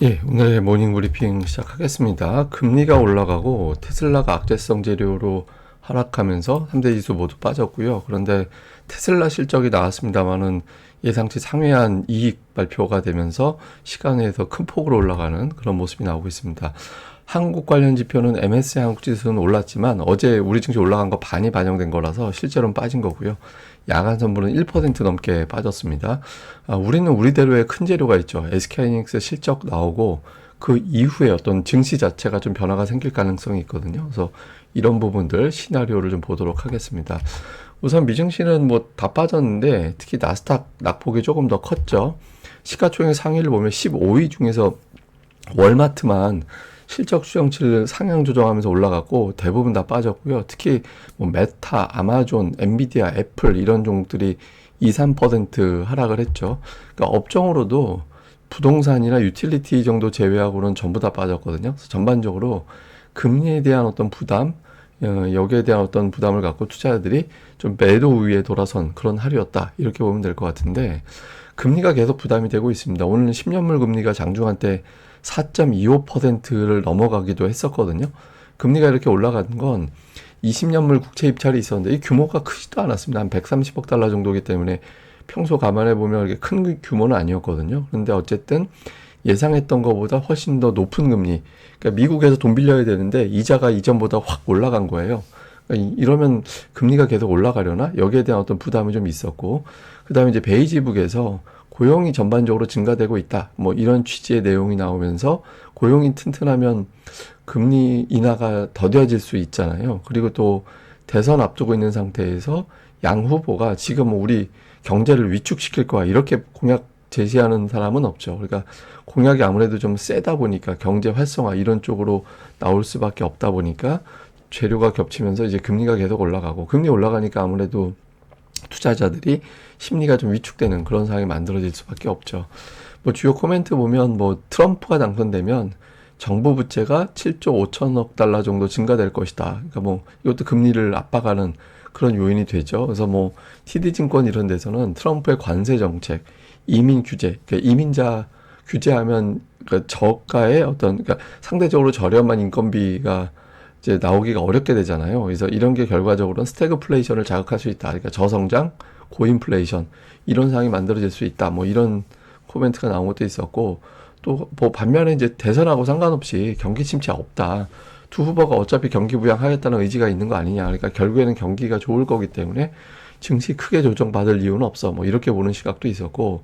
예, 오늘의 모닝 브리핑 시작하겠습니다. 금리가 올라가고 테슬라가 악재성 재료로 하락하면서 3대 지수 모두 빠졌고요. 그런데 테슬라 실적이 나왔습니다만은 예상치 상회한 이익 발표가 되면서 시간에서 큰 폭으로 올라가는 그런 모습이 나오고 있습니다. 한국 관련 지표는 MSCI 한국 지수는 올랐지만 어제 우리 증시 올라간 거 반이 반영된 거라서 실제로는 빠진 거고요. 야간 선물은 1% 넘게 빠졌습니다. 우리는 우리대로의 큰 재료가 있죠. SK하이닉스 실적 나오고 그 이후에 어떤 증시 자체가 좀 변화가 생길 가능성이 있거든요. 그래서 이런 부분들 시나리오를 좀 보도록 하겠습니다. 우선 미증시는 뭐 다 빠졌는데 특히 나스닥 낙폭이 조금 더 컸죠. 시가총액 상위를 보면 15위 중에서 월마트만 실적 추정치를 상향 조정하면서 올라갔고 대부분 다 빠졌고요. 특히 뭐 메타, 아마존, 엔비디아, 애플 이런 종목들이 2, 3% 하락을 했죠. 그러니까 업종으로도 부동산이나 유틸리티 정도 제외하고는 전부 다 빠졌거든요. 그래서 전반적으로 금리에 대한 어떤 부담, 여기에 대한 어떤 부담을 갖고 투자자들이 좀 매도 우위에 돌아선 그런 하루였다. 이렇게 보면 될 것 같은데 금리가 계속 부담이 되고 있습니다. 오늘 10년물 금리가 장중한 때 4.25%를 넘어가기도 했었거든요. 금리가 이렇게 올라간 건 20년물 국채 입찰이 있었는데 이 규모가 크지도 않았습니다. 한 130억 달러 정도이기 때문에 평소 감안해 보면 이렇게 큰 규모는 아니었거든요. 그런데 어쨌든 예상했던 것보다 훨씬 더 높은 금리. 그러니까 미국에서 돈 빌려야 되는데 이자가 이전보다 확 올라간 거예요. 그러니까 이러면 금리가 계속 올라가려나? 여기에 대한 어떤 부담이 좀 있었고, 그 다음에 이제 베이지북에서 고용이 전반적으로 증가되고 있다. 뭐 이런 취지의 내용이 나오면서 고용이 튼튼하면 금리 인하가 더뎌질 수 있잖아요. 그리고 또 대선 앞두고 있는 상태에서 양 후보가 지금 우리 경제를 위축시킬 거야. 이렇게 공약 제시하는 사람은 없죠. 그러니까 공약이 아무래도 좀 세다 보니까 경제 활성화 이런 쪽으로 나올 수밖에 없다 보니까 재료가 겹치면서 이제 금리가 계속 올라가고 금리 올라가니까 아무래도 투자자들이 심리가 좀 위축되는 그런 상황이 만들어질 수밖에 없죠. 뭐 주요 코멘트 보면 뭐 트럼프가 당선되면 정부 부채가 7조 5천억 달러 정도 증가될 것이다. 그러니까 뭐 이것도 금리를 압박하는 그런 요인이 되죠. 그래서 뭐 TD증권 이런 데서는 트럼프의 관세 정책, 이민 규제, 그러니까 이민자 규제하면 그러니까 저가의 어떤 그러니까 상대적으로 저렴한 인건비가 이제 나오기가 어렵게 되잖아요. 그래서 이런 게 결과적으로는 스태그플레이션을 자극할 수 있다. 그러니까 저성장, 고인플레이션 이런 상황이 만들어질 수 있다. 뭐 이런 코멘트가 나온 것도 있었고 또 뭐 반면에 이제 대선하고 상관없이 경기 침체 없다. 두 후보가 어차피 경기 부양하겠다는 의지가 있는 거 아니냐. 그러니까 결국에는 경기가 좋을 거기 때문에 증시 크게 조정받을 이유는 없어. 뭐 이렇게 보는 시각도 있었고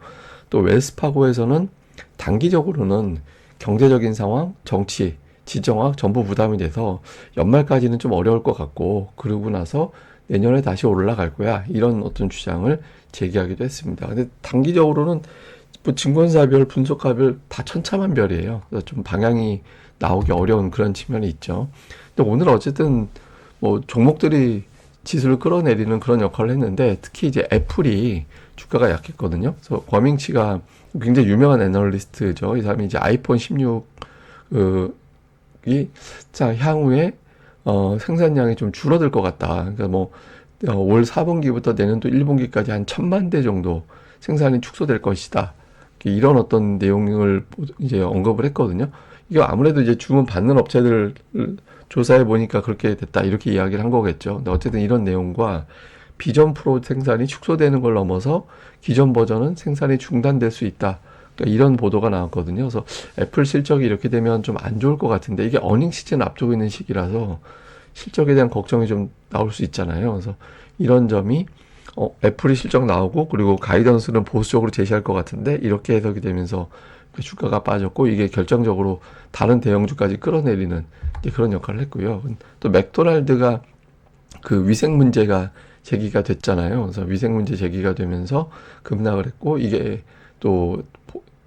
또 웰스파고에서는 단기적으로는 경제적인 상황, 정치, 지정학 전부 부담이 돼서 연말까지는 좀 어려울 것 같고 그러고 나서 내년에 다시 올라갈 거야. 이런 어떤 주장을 제기하기도 했습니다. 근데 단기적으로는 뭐 증권사별, 분석가별 다 천차만별이에요. 그래서 좀 방향이 나오기 어려운 그런 측면이 있죠. 근데 오늘 어쨌든 뭐 종목들이 지수를 끌어내리는 그런 역할을 했는데 특히 이제 애플이 주가가 약했거든요. 그래서 권밍치가 굉장히 유명한 애널리스트죠. 이 사람이 이제 아이폰 16 자 향후에 생산량이 좀 줄어들 것 같다. 그러니까 뭐 올 4분기부터 내년도 1분기까지 한 1,000만 대 정도 생산이 축소될 것이다. 이런 어떤 내용을 이제 언급을 했거든요. 이거 아무래도 이제 주문 받는 업체들 조사해 보니까 그렇게 됐다 이렇게 이야기를 한 거겠죠. 근데 어쨌든 이런 내용과 비전 프로 생산이 축소되는 걸 넘어서 기존 버전은 생산이 중단될 수 있다. 그러니까 이런 보도가 나왔거든요. 그래서 애플 실적이 이렇게 되면 좀 안 좋을 것 같은데 이게 어닝 시즌 앞두고 있는 시기라서 실적에 대한 걱정이 좀 나올 수 있잖아요. 그래서 이런 점이 애플이 실적 나오고 그리고 가이던스는 보수적으로 제시할 것 같은데 이렇게 해석이 되면서 그 주가가 빠졌고 이게 결정적으로 다른 대형주까지 끌어내리는 그런 역할을 했고요. 또 맥도날드가 그 위생 문제가 제기가 됐잖아요. 그래서 위생 문제 제기가 되면서 급락을 했고 이게 또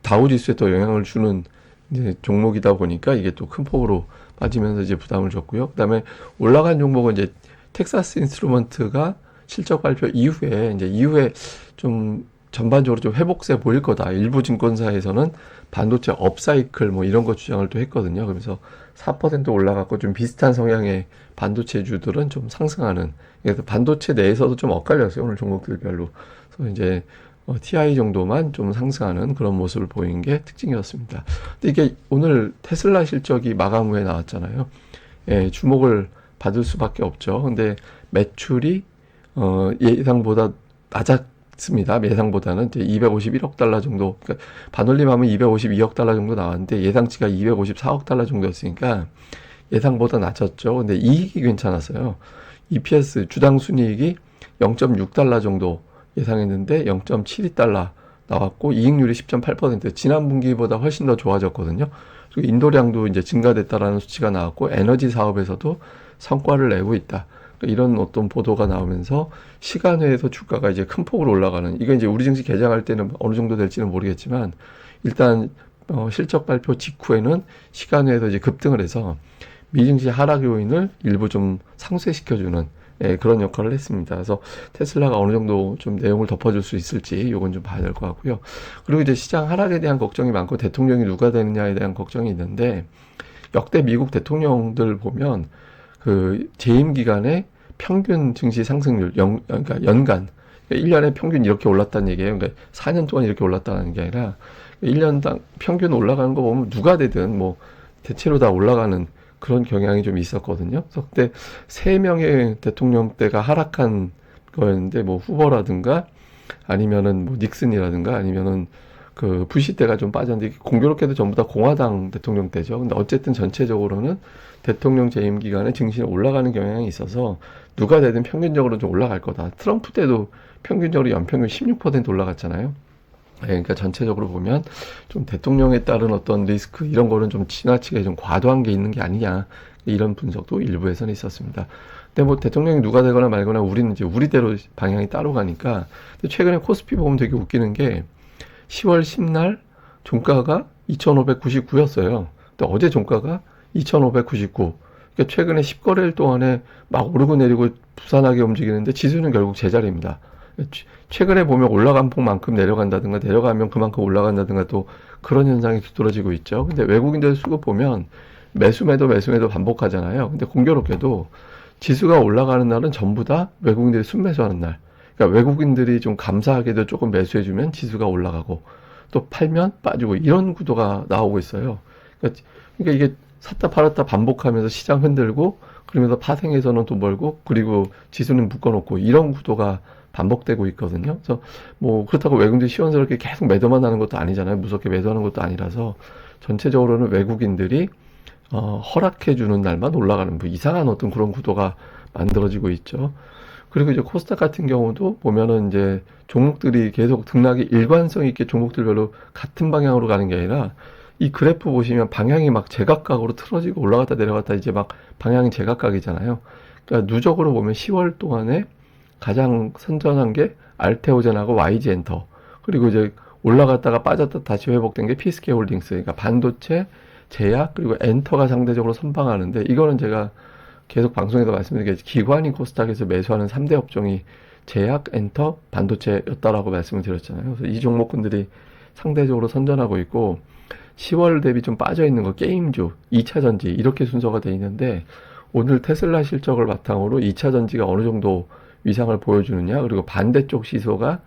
다우지수에 또 영향을 주는 이제 종목이다 보니까 이게 또 큰 폭으로 빠지면서 이제 부담을 줬고요. 그다음에 올라간 종목은 이제 텍사스 인스트루먼트가 실적 발표 이후에 좀 전반적으로 좀 회복세 보일 거다. 일부 증권사에서는 반도체 업사이클 뭐 이런 거 주장을 또 했거든요. 그래서 4% 올라갔고 좀 비슷한 성향의 반도체주들은 좀 상승하는. 그래서 반도체 내에서도 좀 엇갈렸어요. 오늘 종목들별로. 그래서 이제 TI 정도만 좀 상승하는 그런 모습을 보인 게 특징이었습니다. 근데 이게 오늘 테슬라 실적이 마감 후에 나왔잖아요. 예, 주목을 받을 수밖에 없죠. 근데 매출이 예상보다 낮았습니다. 예상보다는 이제 251억 달러 정도, 그러니까 반올림하면 252억 달러 정도 나왔는데 예상치가 254억 달러 정도였으니까 예상보다 낮았죠. 근데 이익이 괜찮았어요. EPS 주당 순이익이 0.6달러 정도 예상했는데 0.72달러 나왔고 이익률이 10.8%, 지난 분기보다 훨씬 더 좋아졌거든요. 그리고 인도량도 이제 증가됐다라는 수치가 나왔고 에너지 사업에서도 성과를 내고 있다. 이런 어떤 보도가 나오면서 시간외에서 주가가 이제 큰 폭으로 올라가는, 이건 이제 우리 증시 개장할 때는 어느 정도 될지는 모르겠지만 일단 실적 발표 직후에는 시간외에서 이제 급등을 해서 미증시 하락 요인을 일부 좀 상쇄시켜주는, 예, 그런 역할을 했습니다. 그래서 테슬라가 어느 정도 좀 내용을 덮어줄 수 있을지 이건 좀 봐야 될 것 같고요. 그리고 이제 시장 하락에 대한 걱정이 많고 대통령이 누가 되느냐에 대한 걱정이 있는데, 역대 미국 대통령들 보면 그 재임 기간에 평균 증시 상승률 그러니까 연간, 그러니까 1년에 평균 이렇게 올랐다는 얘기예요. 그러니까 4년 동안 이렇게 올랐다는 게 아니라 1년당 평균 올라가는 거 보면 누가 되든 뭐 대체로 다 올라가는 그런 경향이 좀 있었거든요. 그래서 그때 3명의 대통령 때가 하락한 거였는데, 뭐 후보라든가 아니면은 뭐 닉슨이라든가 아니면은 그 부시 때가 좀 빠졌는데, 공교롭게도 전부 다 공화당 대통령 때죠. 근데 어쨌든 전체적으로는 대통령 재임 기간에 증시는 올라가는 경향이 있어서 누가 되든 평균적으로 좀 올라갈 거다. 트럼프 때도 평균적으로 연평균 16% 올라갔잖아요. 예, 그러니까 전체적으로 보면 좀 대통령에 따른 어떤 리스크 이런 거는 좀 지나치게 좀 과도한 게 있는 게 아니냐, 이런 분석도 일부에서는 있었습니다. 근데 뭐 대통령이 누가 되거나 말거나 우리는 이제 우리대로 방향이 따로 가니까. 근데 최근에 코스피 보면 되게 웃기는 게 10월 10날 종가가 2,599였어요. 근데 어제 종가가 2,599. 그러니까 최근에 10거래일 동안에 막 오르고 내리고 부산하게 움직이는데 지수는 결국 제자리입니다. 최근에 보면 올라간 폭만큼 내려간다든가 내려가면 그만큼 올라간다든가 또 그런 현상이 두드러지고 있죠. 근데 외국인들 수급 보면 매수매도 반복하잖아요. 근데 공교롭게도 지수가 올라가는 날은 전부 다 외국인들이 순매수하는 날. 그러니까 외국인들이 좀 감사하게도 조금 매수해주면 지수가 올라가고 또 팔면 빠지고 이런 구도가 나오고 있어요. 그러니까 이게 샀다 팔았다 반복하면서 시장 흔들고 그러면서 파생해서는 돈 벌고 그리고 지수는 묶어놓고 이런 구도가 반복되고 있거든요. 그래서 뭐 그렇다고 외국인들이 시원스럽게 계속 매도만 하는 것도 아니잖아요. 무섭게 매도하는 것도 아니라서 전체적으로는 외국인들이 허락해 주는 날만 올라가는 뭐 이상한 어떤 그런 구도가 만들어지고 있죠. 그리고 이제 코스닥 같은 경우도 보면은 이제 종목들이 계속 등락이 일관성 있게 종목들별로 같은 방향으로 가는 게 아니라 이 그래프 보시면 방향이 막 제각각으로 틀어지고 올라갔다 내려갔다 이제 막 방향이 제각각이잖아요. 그러니까 누적으로 보면 10월 동안에 가장 선전한 게 알테오젠하고 YG엔터, 그리고 이제 올라갔다가 빠졌다 다시 회복된 게 피스케 홀딩스, 그러니까 반도체, 제약, 그리고 엔터가 상대적으로 선방하는데, 이거는 제가 계속 방송에서 말씀드린 게 기관이 코스닥에서 매수하는 3대 업종이 제약, 엔터, 반도체였다라고 말씀을 드렸잖아요. 그래서 이 종목군들이 상대적으로 선전하고 있고 10월 대비 좀 빠져 있는 거 게임주, 2차 전지 이렇게 순서가 돼 있는데, 오늘 테슬라 실적을 바탕으로 2차 전지가 어느 정도 위상을 보여주느냐, 그리고 반대쪽 시소가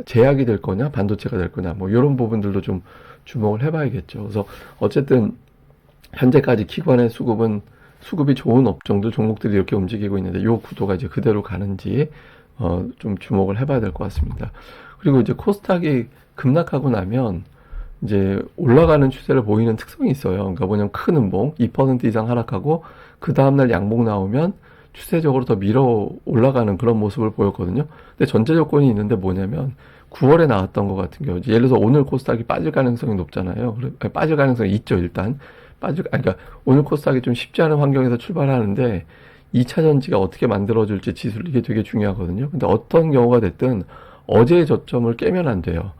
제약이 될 거냐 반도체가 될 거냐, 뭐 이런 부분들도 좀 주목을 해봐야겠죠. 그래서 어쨌든 현재까지 기관의 수급이 좋은 업종들 종목들이 이렇게 움직이고 있는데, 이 구도가 이제 그대로 가는지 좀 주목을 해봐야 될 것 같습니다. 그리고 이제 코스닥이 급락하고 나면 이제 올라가는 추세를 보이는 특성이 있어요. 그러니까 뭐냐면 큰 음봉 2% 이상 하락하고 그 다음날 양봉 나오면 추세적으로 더 밀어 올라가는 그런 모습을 보였거든요. 근데 전제 조건이 있는데 뭐냐면 9월에 나왔던 것 같은 경우, 예를 들어서 오늘 코스닥이 빠질 가능성이 높잖아요. 빠질 가능성이 있죠. 일단 그러니까 오늘 코스닥이 좀 쉽지 않은 환경에서 출발하는데 2차 전지가 어떻게 만들어질지 지수, 이게 되게 중요하거든요. 근데 어떤 경우가 됐든 어제의 저점을 깨면 안 돼요.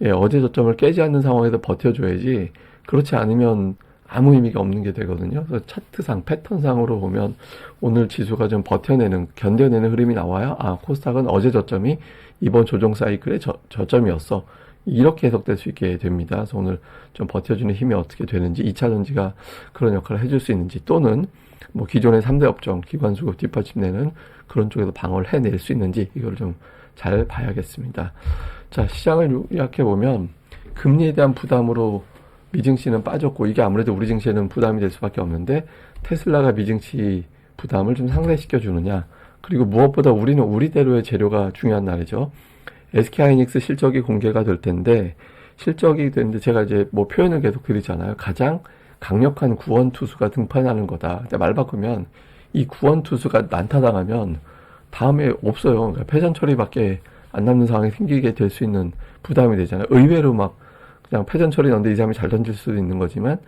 예, 어제 저점을 깨지 않는 상황에서 버텨줘야지, 그렇지 않으면 아무 의미가 없는 게 되거든요. 그래서 차트상, 패턴상으로 보면 오늘 지수가 좀 견뎌내는 흐름이 나와야, 코스닥은 어제 저점이 이번 조정 사이클의 저점이었어, 이렇게 해석될 수 있게 됩니다. 그래서 오늘 좀 버텨주는 힘이 어떻게 되는지, 2차 전지가 그런 역할을 해줄 수 있는지, 또는 뭐 기존의 3대 업종, 기관 수급 뒷받침내는 그런 쪽에서 방어를 해낼 수 있는지, 이걸 좀 잘 봐야겠습니다. 자, 시장을 요약해 보면 금리에 대한 부담으로 미증시는 빠졌고 이게 아무래도 우리 증시에는 부담이 될 수밖에 없는데 테슬라가 미증시 부담을 좀 상쇄시켜 주느냐. 그리고 무엇보다 우리는 우리대로의 재료가 중요한 날이죠. SK하이닉스 실적이 공개가 될 텐데 실적이 되는데 제가 이제 뭐 표현을 계속 드리잖아요. 가장 강력한 구원 투수가 등판하는 거다. 말 바꾸면 이 구원 투수가 난타당하면 다음에 없어요. 그러니까 패전 처리밖에 안 남는 상황이 생기게 될 수 있는 부담이 되잖아요. 의외로 막 그냥 패전 처리 넣는데 이 사람이 잘 던질 수도 있는 거지만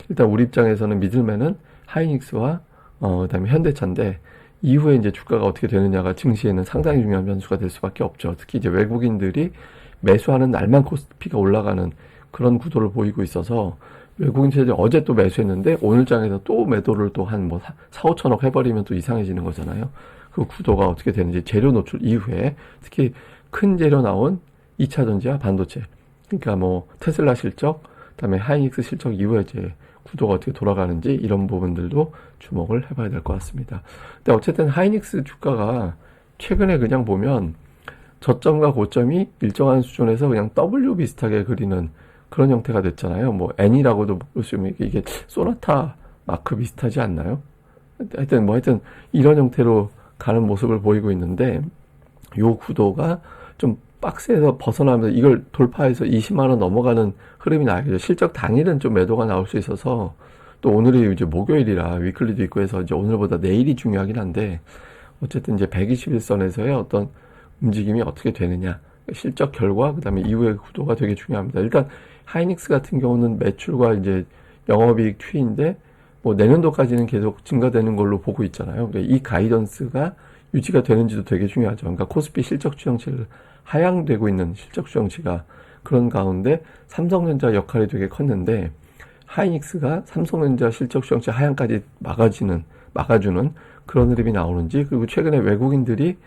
일단 우리 입장에서는 미들맨은 하이닉스와 그다음에 현대차인데 이후에 이제 주가가 어떻게 되느냐가 증시에는 상당히 중요한 변수가 될 수밖에 없죠. 특히 이제 외국인들이 매수하는 날만 코스피가 올라가는 그런 구도를 보이고 있어서 외국인들이 어제 또 매수했는데 오늘 장에서 또 매도를 또 한 뭐 4, 5천억 해버리면 또 이상해지는 거잖아요. 그 구도가 어떻게 되는지 재료 노출 이후에 특히 큰 재료 나온 2차 전지와 반도체 그러니까 뭐 테슬라 실적 그다음에 하이닉스 실적 이후에 이제 구도가 어떻게 돌아가는지 이런 부분들도 주목을 해봐야 될 것 같습니다. 근데 어쨌든 하이닉스 주가가 최근에 그냥 보면 저점과 고점이 일정한 수준에서 그냥 W 비슷하게 그리는 그런 형태가 됐잖아요. 뭐 N이라고도 볼 수 있는 이게 소나타 마크 비슷하지 않나요? 하여튼 이런 형태로 가는 모습을 보이고 있는데 요 구도가 좀 박스에서 벗어나면서 이걸 돌파해서 20만 원 넘어가는 흐름이 나야겠죠. 실적 당일은 좀 매도가 나올 수 있어서 또 오늘이 이제 목요일이라 위클리도 있고 해서 이제 오늘보다 내일이 중요하긴 한데 어쨌든 이제 121선에서의 어떤 움직임이 어떻게 되느냐 실적 결과 그다음에 이후의 구도가 되게 중요합니다. 일단 하이닉스 같은 경우는 매출과 이제 영업이익 추이인데 뭐 내년도까지는 계속 증가되는 걸로 보고 있잖아요. 그러니까 이 가이던스가 유지가 되는지도 되게 중요하죠. 그러니까 코스피 실적 추정치를 하향되고 있는 실적 추정치가 그런 가운데 삼성전자 역할이 되게 컸는데 하이닉스가 삼성전자 실적 추정치 하향까지 막아주는 그런 흐름이 나오는지 그리고 최근에 외국인들이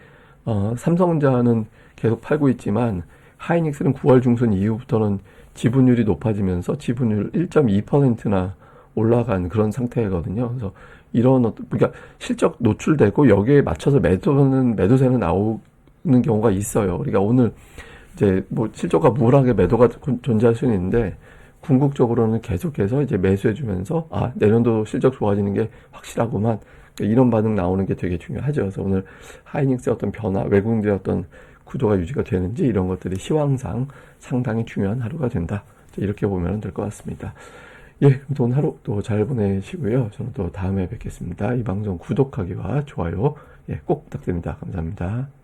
삼성전자는 계속 팔고 있지만 하이닉스는 9월 중순 이후부터는 지분율이 높아지면서 지분율 1.2%나 올라간 그런 상태거든요. 그래서 그러니까 실적 노출되고 여기에 맞춰서 매도세는 나오는 경우가 있어요. 그러니까 오늘 이제 뭐 실적과 무관하게 매도가 존재할 수는 있는데 궁극적으로는 계속해서 이제 매수해주면서 내년도 실적 좋아지는 게 확실하구만. 그러니까 이런 반응 나오는 게 되게 중요하죠. 그래서 오늘 하이닉스의 어떤 변화, 외국인들의 어떤 구도가 유지가 되는지 이런 것들이 시황상 상당히 중요한 하루가 된다. 이렇게 보면 될 것 같습니다. 예, 그럼 오늘 하루 또 잘 보내시고요. 저는 또 다음에 뵙겠습니다. 이 방송 구독하기와 좋아요 꼭 부탁드립니다. 감사합니다.